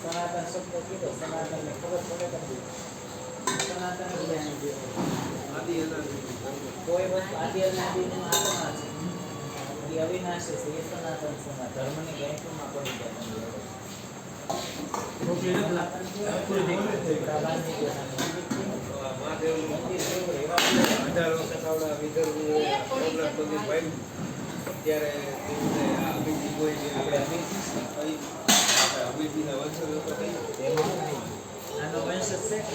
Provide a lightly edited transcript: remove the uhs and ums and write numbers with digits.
સનાતન શબ્દ કીધો સનાતન ને ખબર પડે કે સનાતન કોઈ વસ્તુ આદિ અનાદિનું આત્મા છે એ અવિનાશી છે એ સનાતન સમાજ ધર્મની ગણતરીમાં પડી આનો વંશ છે